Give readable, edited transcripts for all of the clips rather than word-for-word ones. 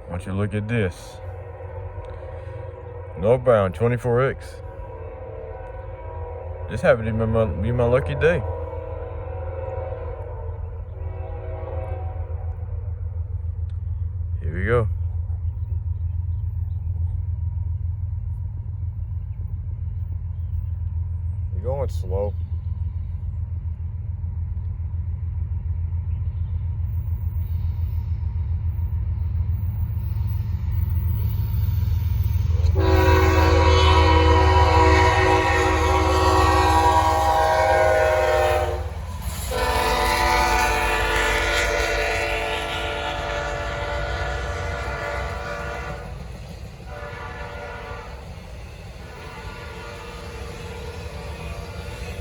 I want you to look at this. Northbound 24X. This happened to be my lucky day. Here we go. We're going slow.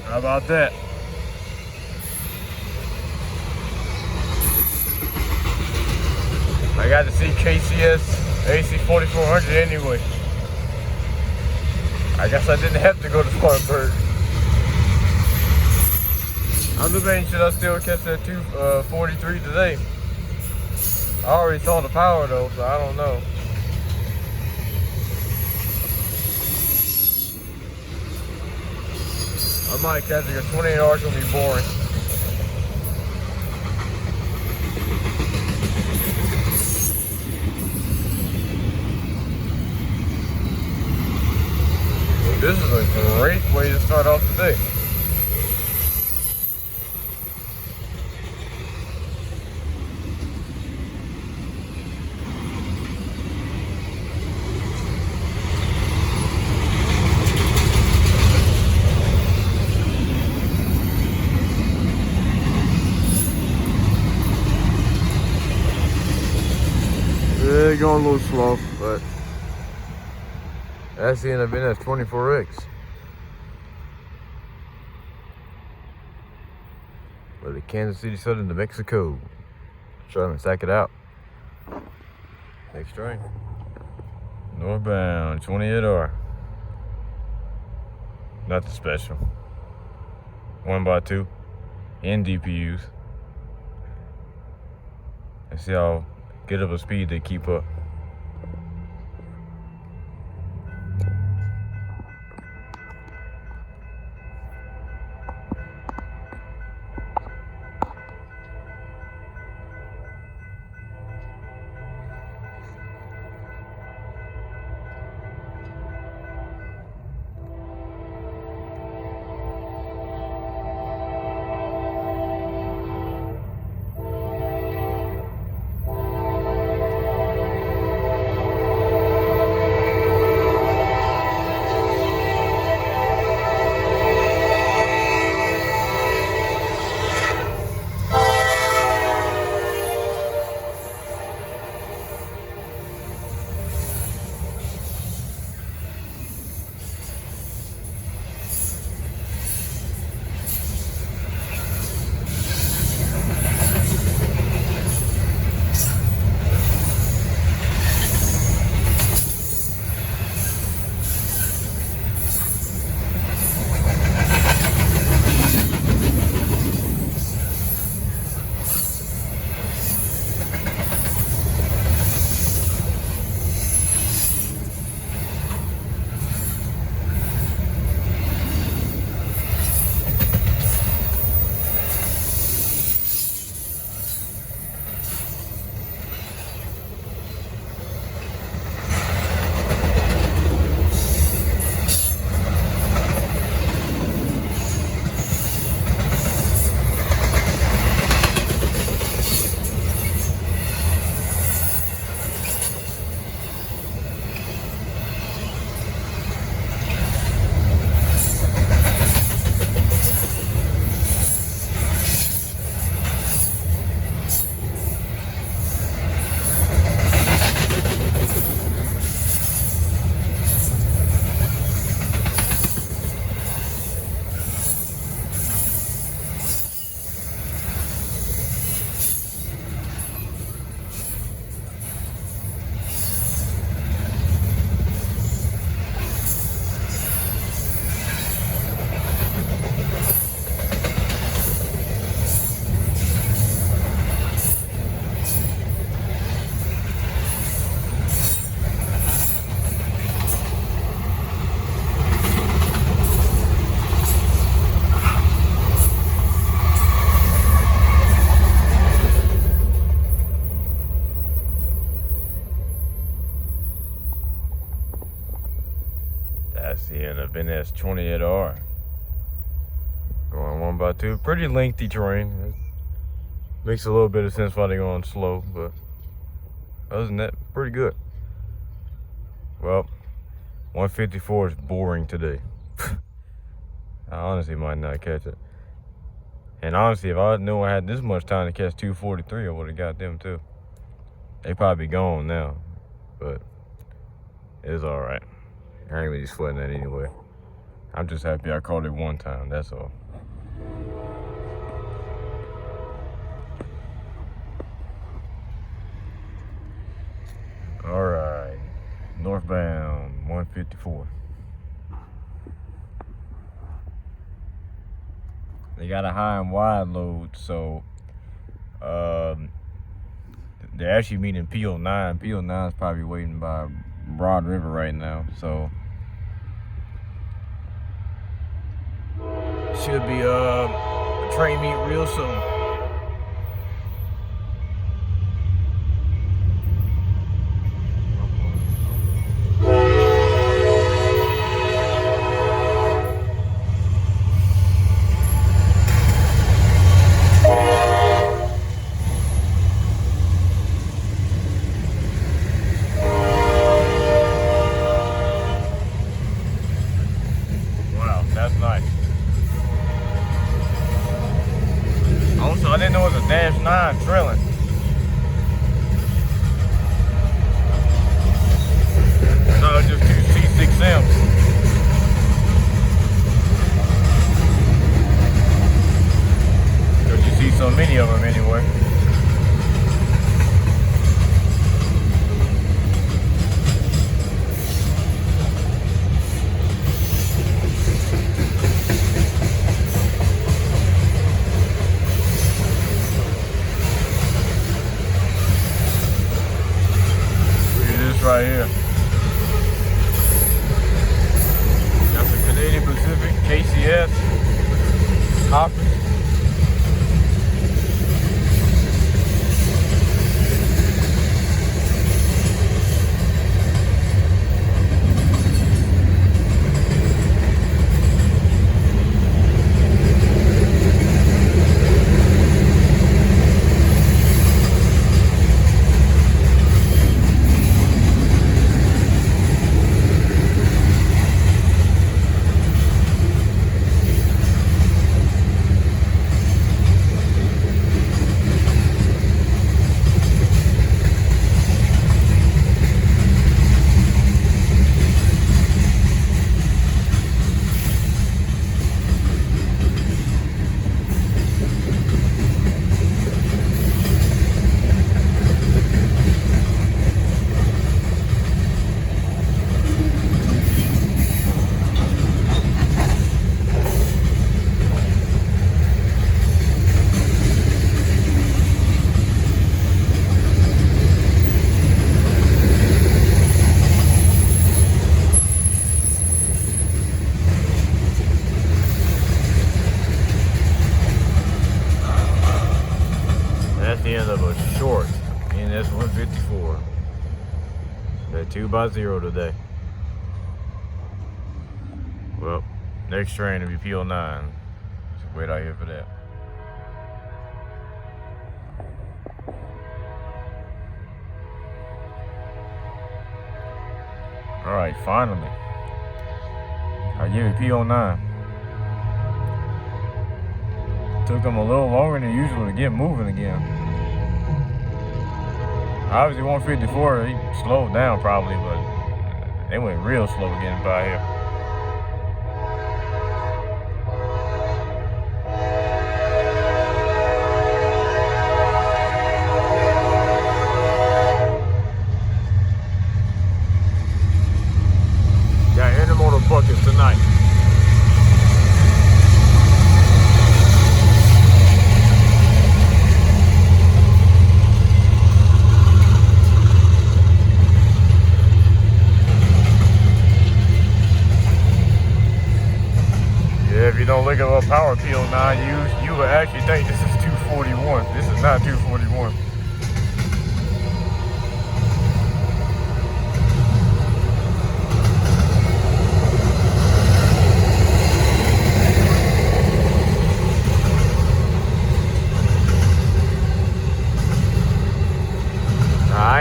How about that? I got to see KCS AC 4400 anyway. I guess I didn't have to go to Spartanburg. I'm debating, should I still catch that 243 today? I already saw the power though, so I don't know. I might catch it because 28 hours gonna be boring. This is a great way to start off the day. Yeah, going a little slow, but that's the end of NS 24X. But the Kansas City Southern, New Mexico. Trying to stack it out. Next train. Northbound 28R. Not the special. 1x2 and DPUs. Let's see how good of a speed they keep up. have NS 28R. Going 1x2. Pretty lengthy terrain. It makes a little bit of sense why they're going slow, but other than that, pretty good. Well, 154 is boring today. I honestly might not catch it. And honestly, if I knew I had this much time to catch 243, I would have got them too. They probably be gone now, but it's all right. I ain't really sweating that anyway. I'm just happy I caught it one time, that's all. All right, northbound 154. They got a high and wide load, so they're actually meeting P09. P09 is probably waiting by Broad River right now, so should be a train meet real soon. That's nice. Also, I didn't know it was a -9 drilling. I thought it was just two C6Ms. Because you see so many of them anyway. Right here. That's the Canadian Pacific, KCS, Hoppers. That's the end of a short NS 154. That 2x0 today. Well, next train will be P09. So wait out here for that. All right, finally. I give it P09. Took them a little longer than usual to get moving again. Obviously 154, he slowed down probably, but they went real slow getting by here. Got intermodal buckets tonight. If you don't look at what power P09 you would actually think this is 241. This is not 241.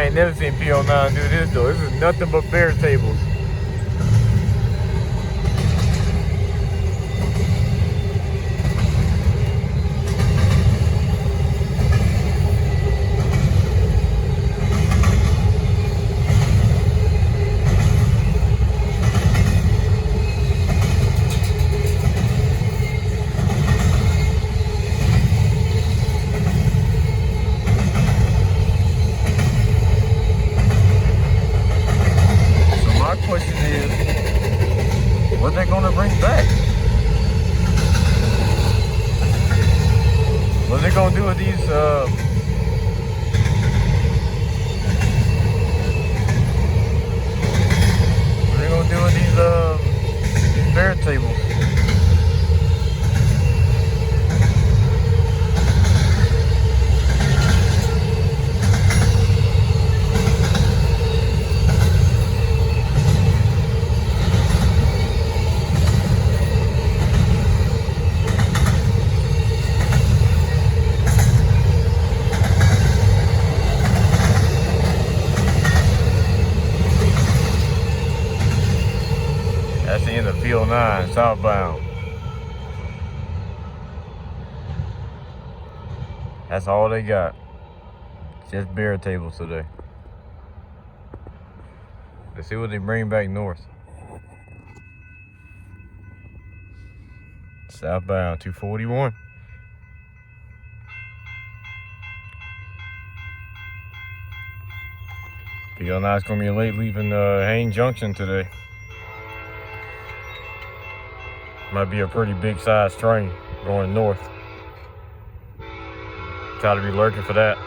ain't never seen P09 do this though. This is nothing but bare tables. Question is, what they gonna bring back? What they gonna do with these? What they gonna do with these bare tables? That's the end of P09 Southbound. That's all they got. Just bare tables today. Let's see what they bring back north. Southbound 241. P09's gonna be late leaving Haines Junction today. Might be a pretty big size train going north. Try to be lurking for that.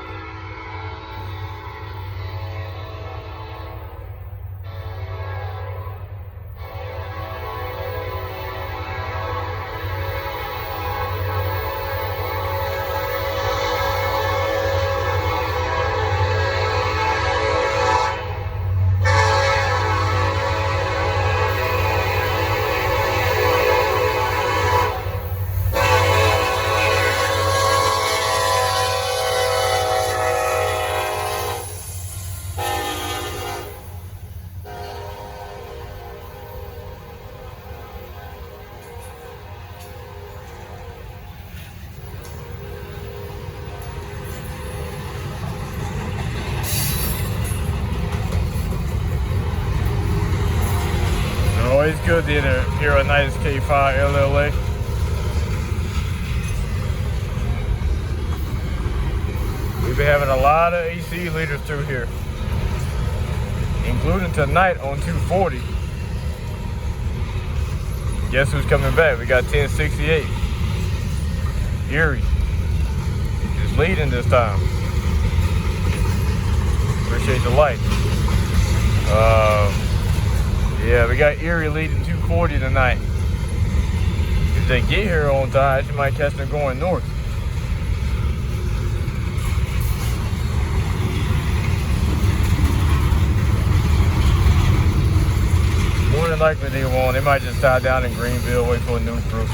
Always good to hear a nice K5 LLA. We've been having a lot of AC leaders through here, including tonight on 240. Guess who's coming back? We got 1068. Erie is leading this time. Appreciate the light. Yeah, we got Erie leading 240 tonight. If they get here on time, you might catch them going north. More than likely they won't. They might just tie down in Greenville, wait for a new crew.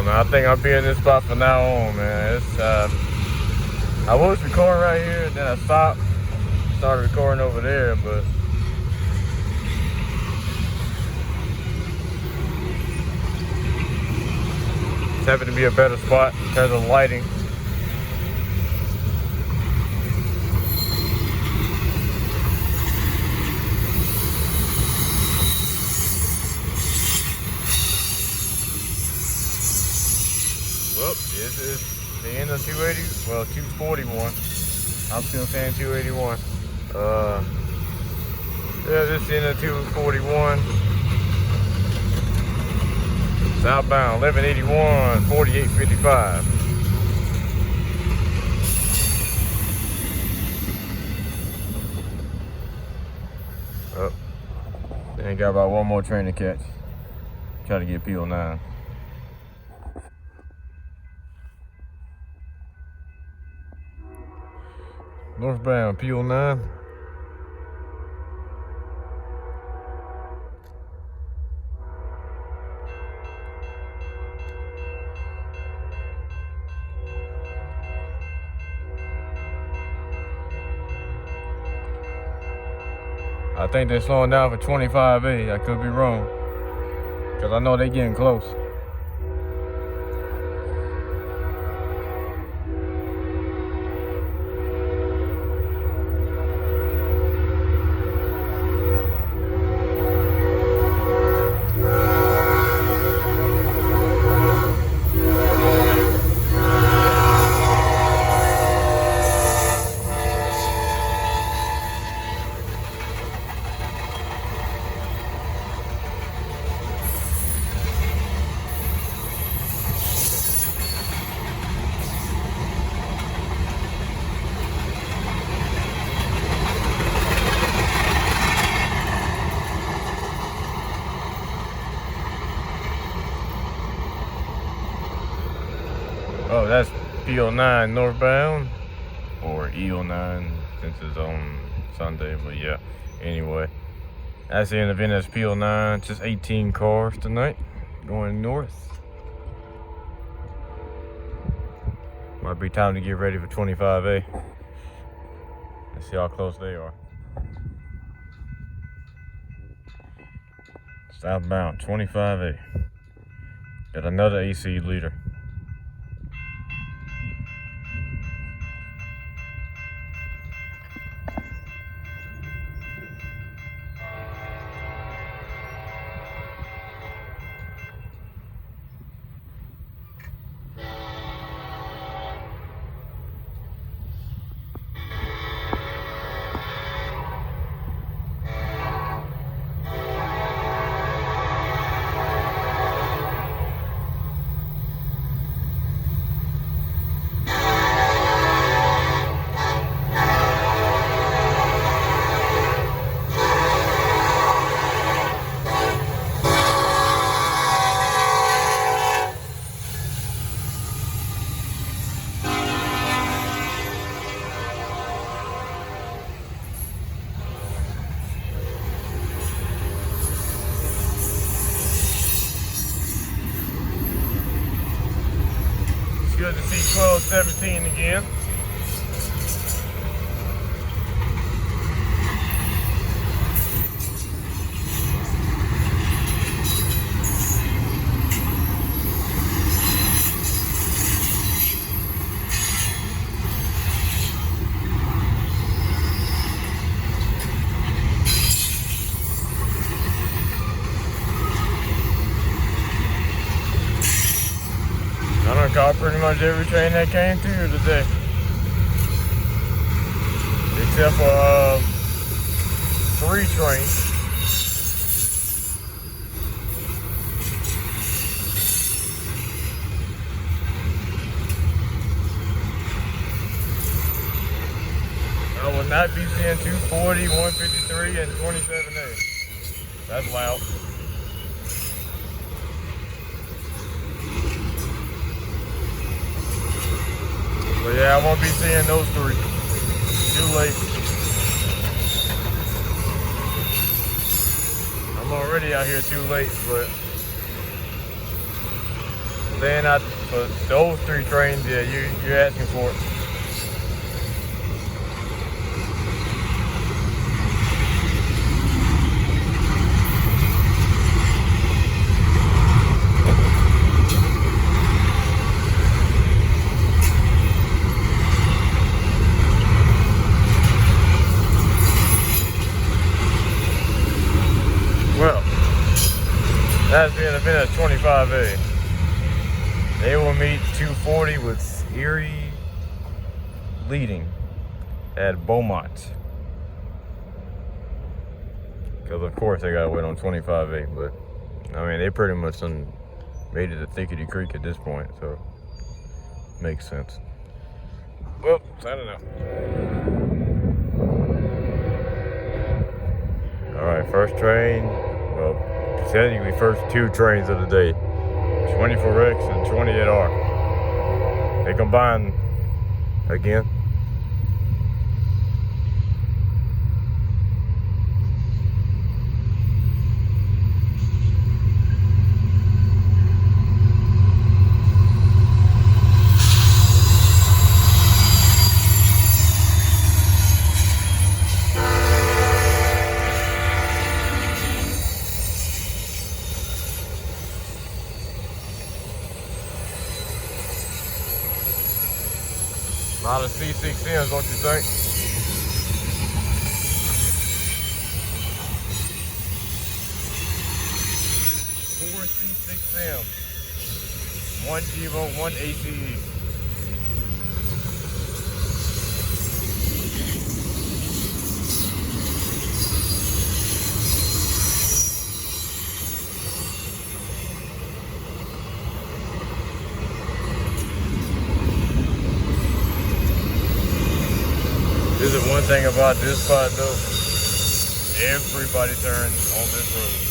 I think I'll be in this spot from now on, man. It's, I was recording right here, then I stopped, started recording over there, but it's happened to be a better spot in terms of lighting. Well, this is the end of 280, well, 241. I'm still saying 281. Yeah, this is the end of 241. Southbound, 1181, 4855. Oh, then got about one more train to catch. Try to get P09. Northbound P09. I think they're slowing down for 25A. I could be wrong, because I know they're getting close. Oh, that's P09 Northbound, or E09 since it's on Sunday, but yeah, anyway. That's the end of NS P09, just 18 cars tonight, going north. Might be time to get ready for 25A. Let's see how close they are. Southbound 25A. Got another AC leader. Good to see 1217 again. I caught pretty much every train that came through today, except for 3 trains. I will not be seeing 240, 153, and 27A. That's loud. But yeah, I won't be seeing those 3. Too late. I'm already out here too late, but then for those 3 trains, yeah, you're asking for it. Well, that's the end of NS 25A. They will meet 240 with Erie leading at Beaumont. Because of course they gotta wait on 25A, but I mean they pretty much made it a thickety creek at this point, so makes sense. Well, signing out. All right, first train, well, technically first two trains of the day, 24X and 28R. They combine again. A lot of C6Ms, don't you think? Four C6Ms, one GEVO, one ACE. This is one thing about this spot though. Everybody turns on this road.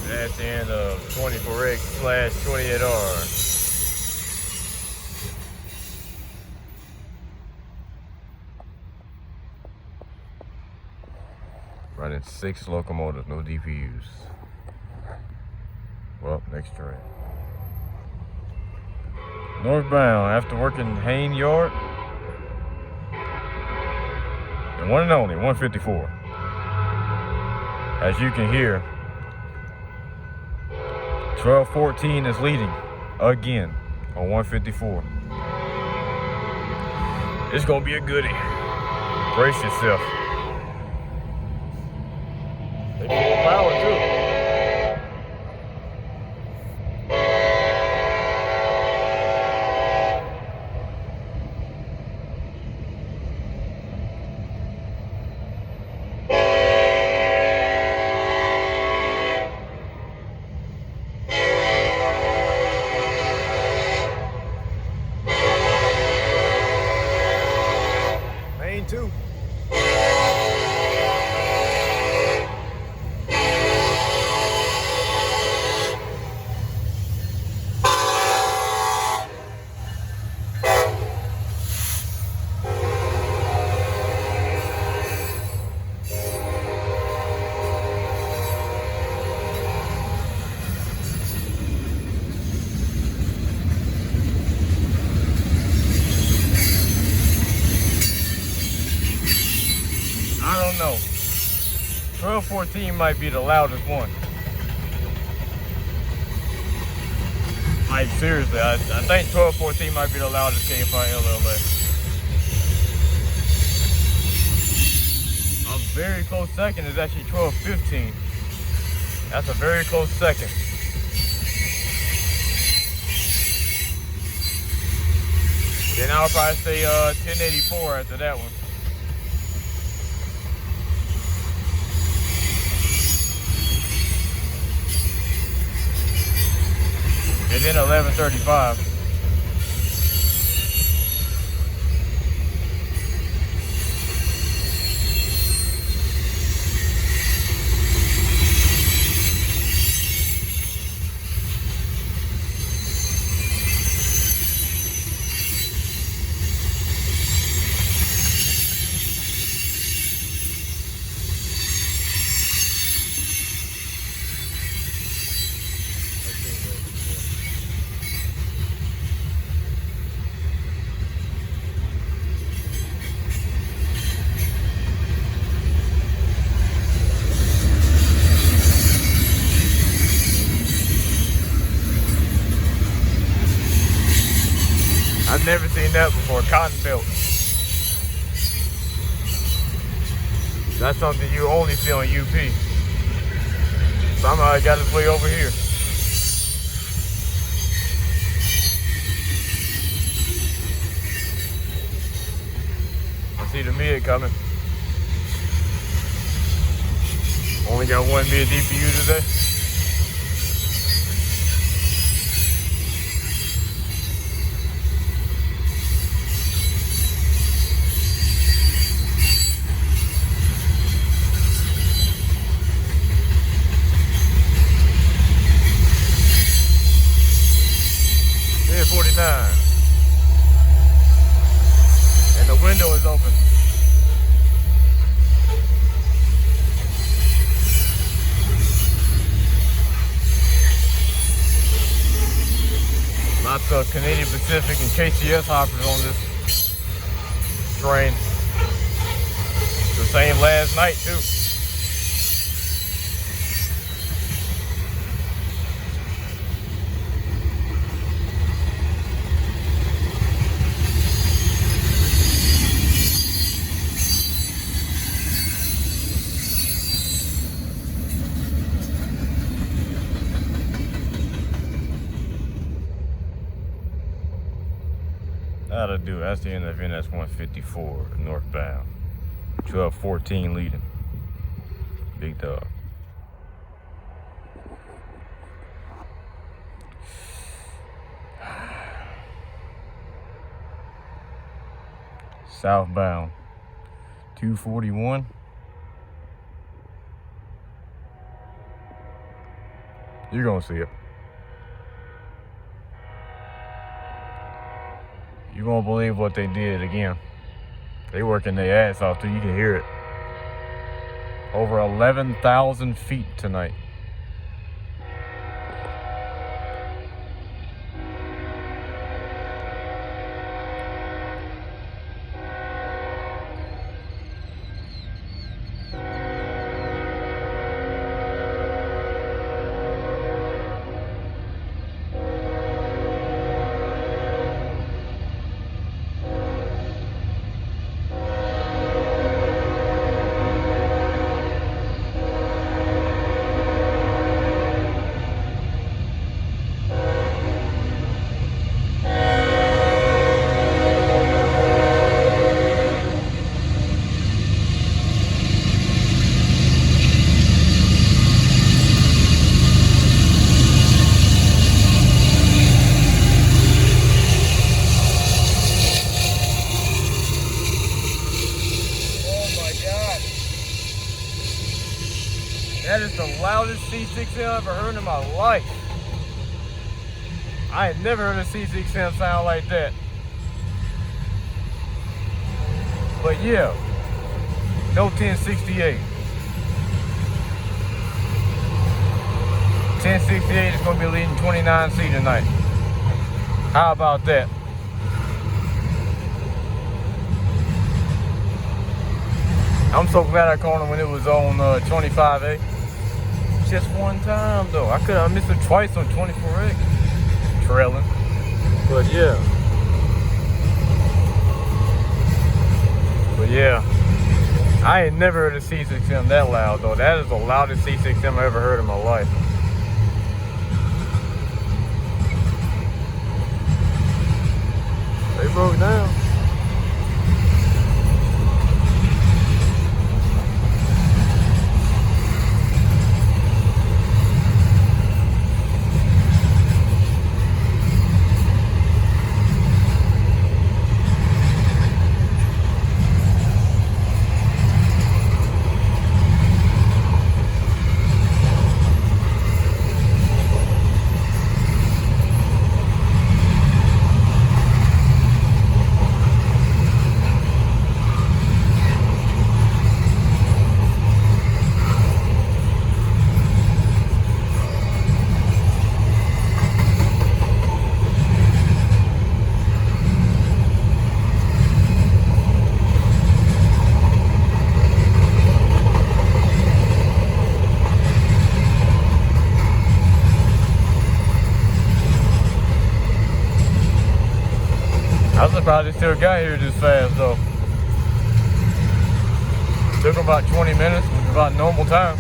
That's the end of 24X/28R. Running 6 locomotives, no DPUs. Well, next train. Northbound, after working Hayne Yard. The one and only, 154. As you can hear, 1214 is leading again on 154. It's gonna be a goodie. Brace yourself. They full power too. Too. I don't know. 1214 might be the loudest one. Like seriously, I think 1214 might be the loudest K5 LLA. A very close second is actually 1215. That's a very close second. Then I'll probably say 1084 after that one. And then 1135. seen that before, cotton belt. That's something you only see on UP. Somehow it got its way over here. I see the mid coming. Only got one mid DPU today. Yeah, 49. And the window is open. Lots of Canadian Pacific and KCS hoppers on this train. The same last night too. That'll do. That's the end of NS 154 northbound. 1214 leading. Big dog. Southbound 241. You're gonna see it. You won't believe what they did again. They working their ass off till you can hear it. Over 11,000 feet tonight. That is the loudest C6M I've ever heard in my life. I had never heard a C6M sound like that. But yeah, no 1068. 1068 is going to be leading 29C tonight. How about that? I'm so glad I caught him when it was on 25A. Just one time though. I missed it twice on 24X. Trailing. But yeah. I ain't never heard a C6M that loud though. That is the loudest C6M I ever heard in my life. They broke down. surprised they still got here this fast though. Took them about 20 minutes, which is about normal time.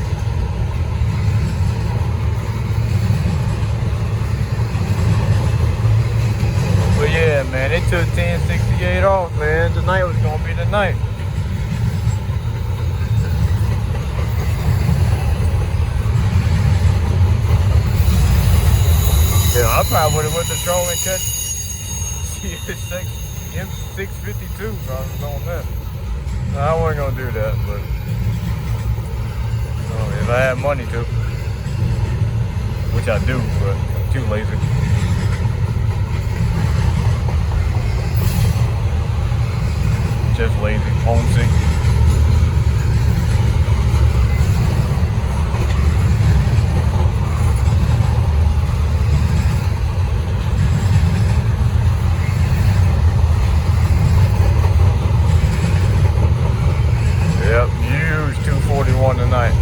But yeah, man, they took 1068 off, man. Tonight was gonna be the night. Yeah, I probably would have went to Charlotte and catch M652 if I was on that. No, I wasn't gonna do that, but if I had money to, which I do, but I'm too lazy. Just lazy, homesick. Yep, huge 241 tonight.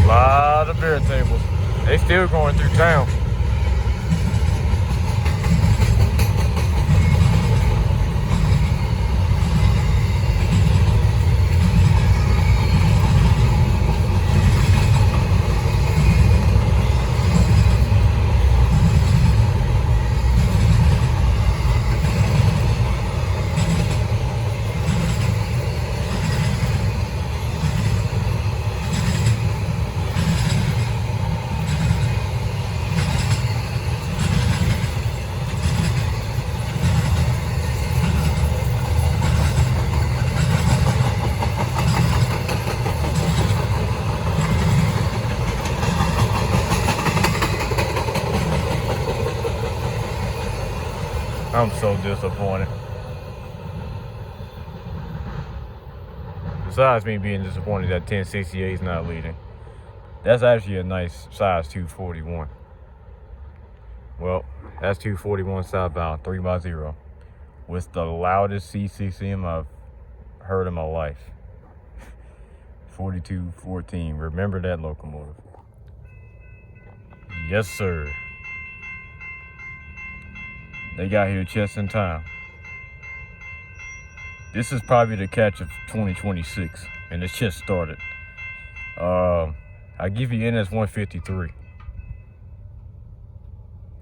Lot of beer tables. They still going through town. I'm so disappointed. Besides me being disappointed that 1068 is not leading, that's actually a nice size 241. Well, that's 241 southbound 3x0 with the loudest CCCM I've heard in my life. 4214. Remember that locomotive. Yes, sir. They got here just in time. This is probably the catch of 2026, and it's just started. I give you NS 153.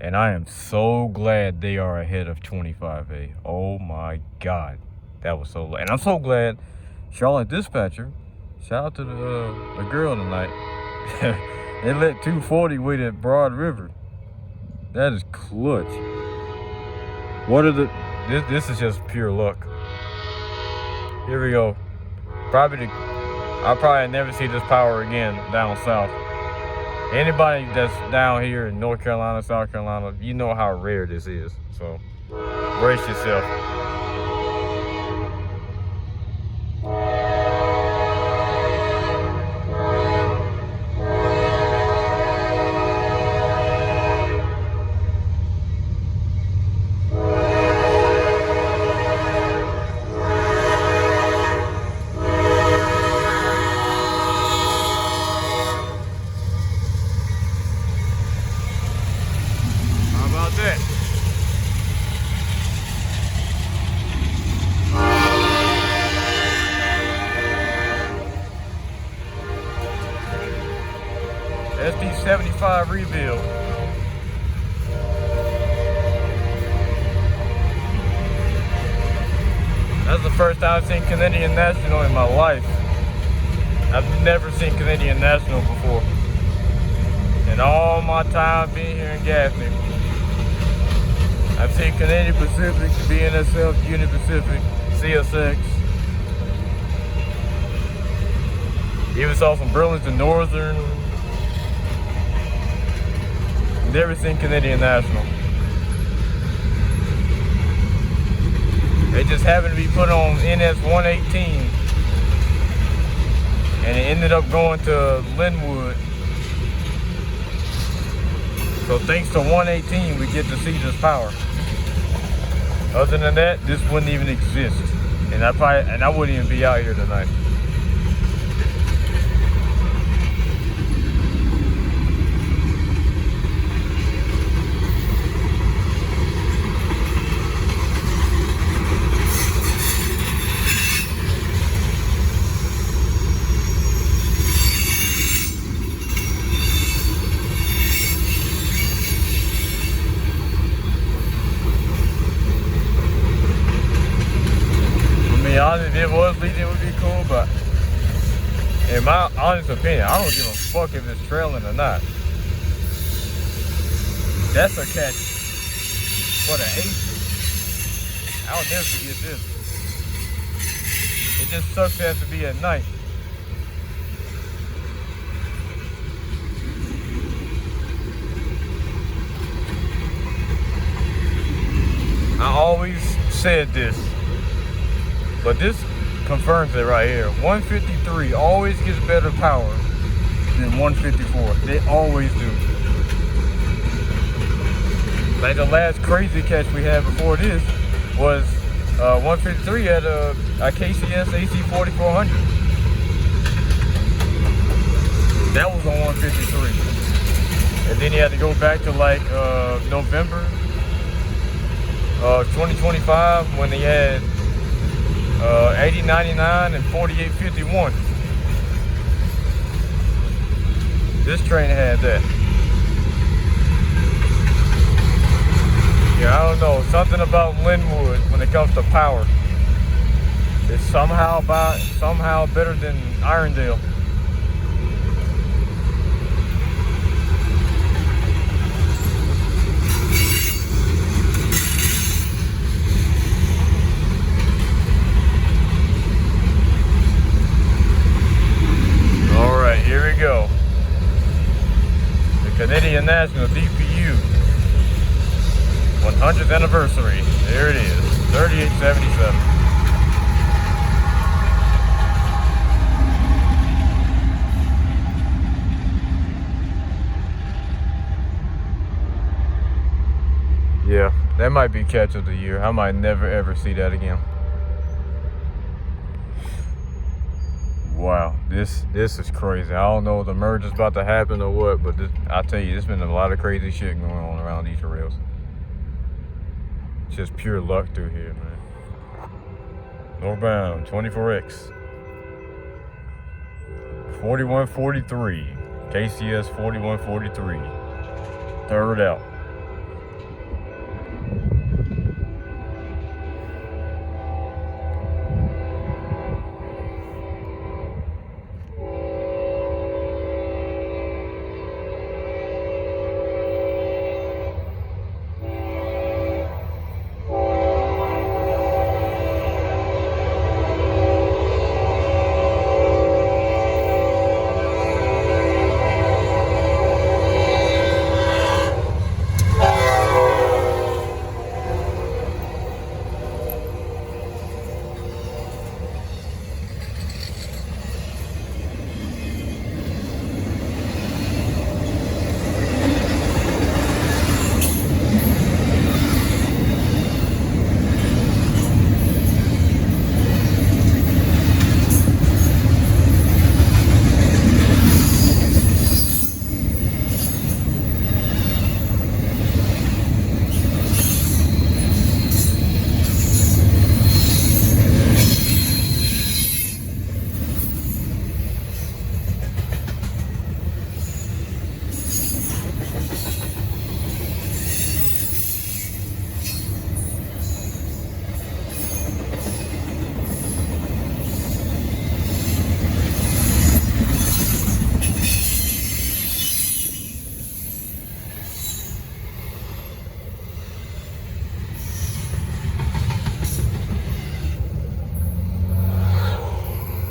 And I am so glad they are ahead of 25A. Oh my God. That was so, and I'm so glad Charlotte Dispatcher, shout out to the girl tonight. They let 240 wait at Broad River. That is clutch. What are the, this is just pure luck. Here we go. I'll probably never see this power again down south. Anybody that's down here in North Carolina, South Carolina, you know how rare this is. So brace yourself. SD75 rebuild. That's the first time I've seen Canadian National in my life. I've never seen Canadian National before. In all my time being here in Gaffney, I've seen Canadian Pacific, BNSF, Union Pacific, CSX. Even saw some Burlington Northern. Never seen Canadian National. They just happened to be put on NS 118, and it ended up going to Linwood. So thanks to 118, we get to see this power. Other than that, this wouldn't even exist, and I wouldn't even be out here tonight. Honestly, if it was leading, it would be cool, but in my honest opinion, I don't give a fuck if it's trailing or not. That's a catch for the aces. I'll never forget this. It just sucks it has to be at night. I always said this, but this confirms it right here. 153 always gets better power than 154. They always do. Like the last crazy catch we had before this was 153 at a KCS AC 4400. That was on 153. And then you had to go back to like November 2025 when they had 8099 and 4851. This train had that. Yeah, I don't know. Something about Linwood when it comes to power. It's somehow better than Irondale. Here we go. The Canadian National DPU 100th anniversary. There it is. 3877. Yeah, that might be catch of the year. I might never ever see that again. Wow, this is crazy. I don't know if the merge is about to happen or what, but I tell you, there's been a lot of crazy shit going on around these rails. Just pure luck through here, man. Northbound 24X 4143, KCS 4143, third out.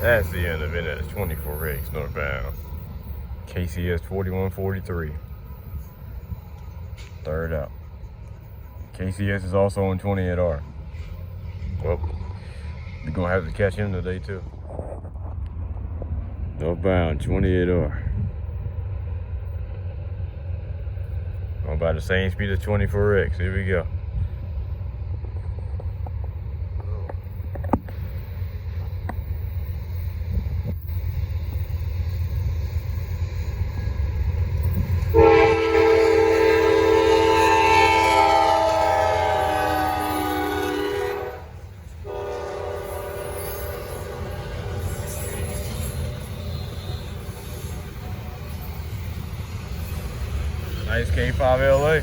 That's the end of NS 24X Northbound. KCS 4143. Third out. KCS is also on 28R. Well, we're gonna have to catch him today too. Northbound 28R. Going by the same speed as 24X. Here we go. Nice K5 LA.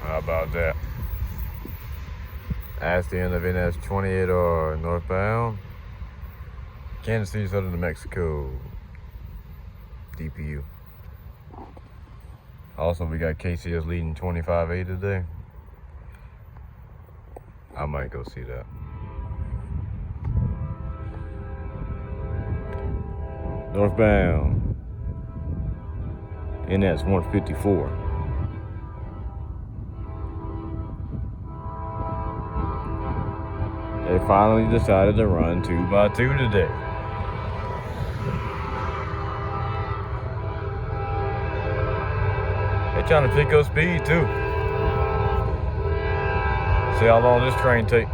How about that? That's the end of NS 28R northbound. Kansas City, Southern New Mexico. DPU. Also, we got KCS leading 25A today. I might go see that. Northbound. NS 154. They finally decided to run 2x2 today. They're trying to pick up speed too. See how long this train takes.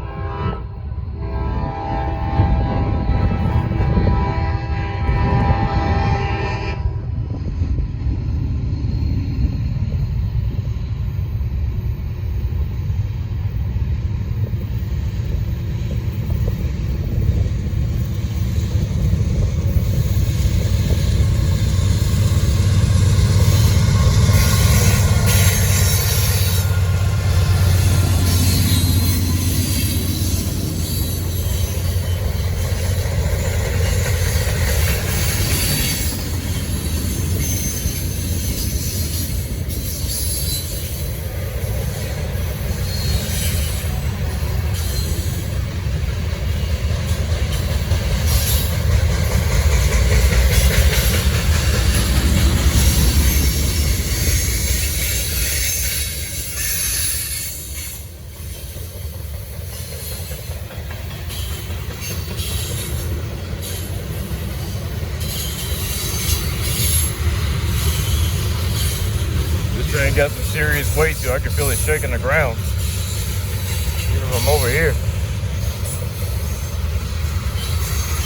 Train got some serious weight too. I can feel it shaking the ground. Even if I'm over here.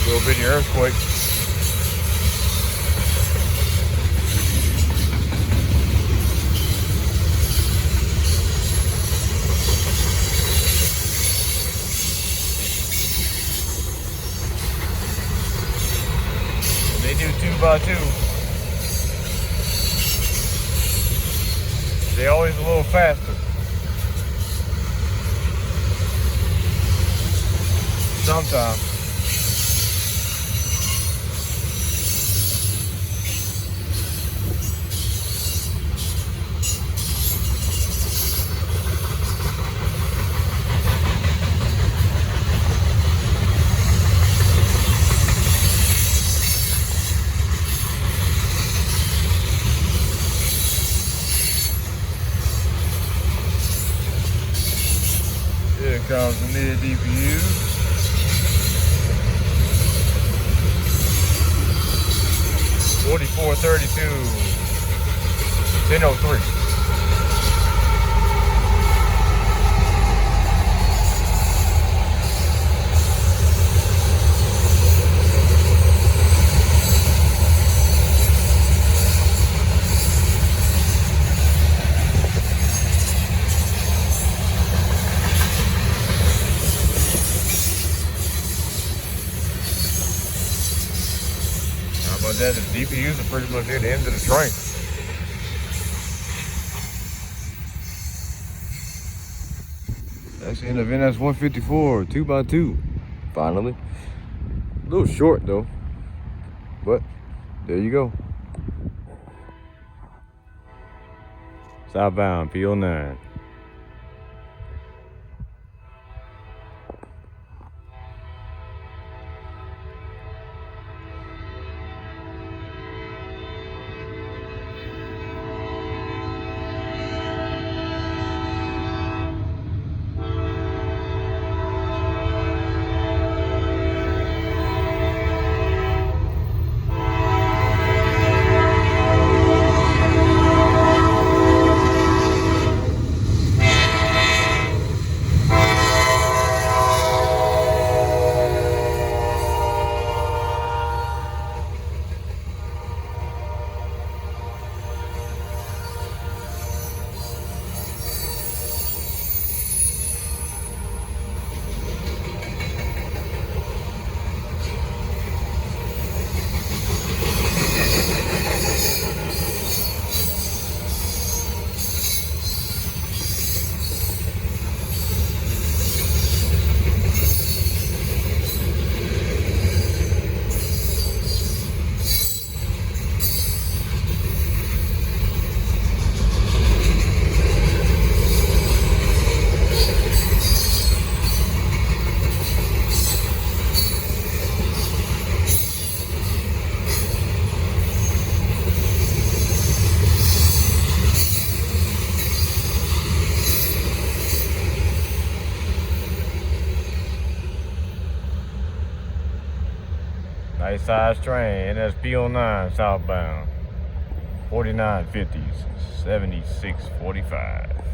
Little bitty earthquake. They do 2x2. They're always a little faster. sometimes. Here comes the NS DPU. $44.32, 10:03. How about that? The DPUs are pretty much near the end of the train. That's the end of NS 154, 2x2. Finally. A little short though, but there you go. Southbound, P09. Nice size train, NS P09 Southbound. 49.50s, 76.45.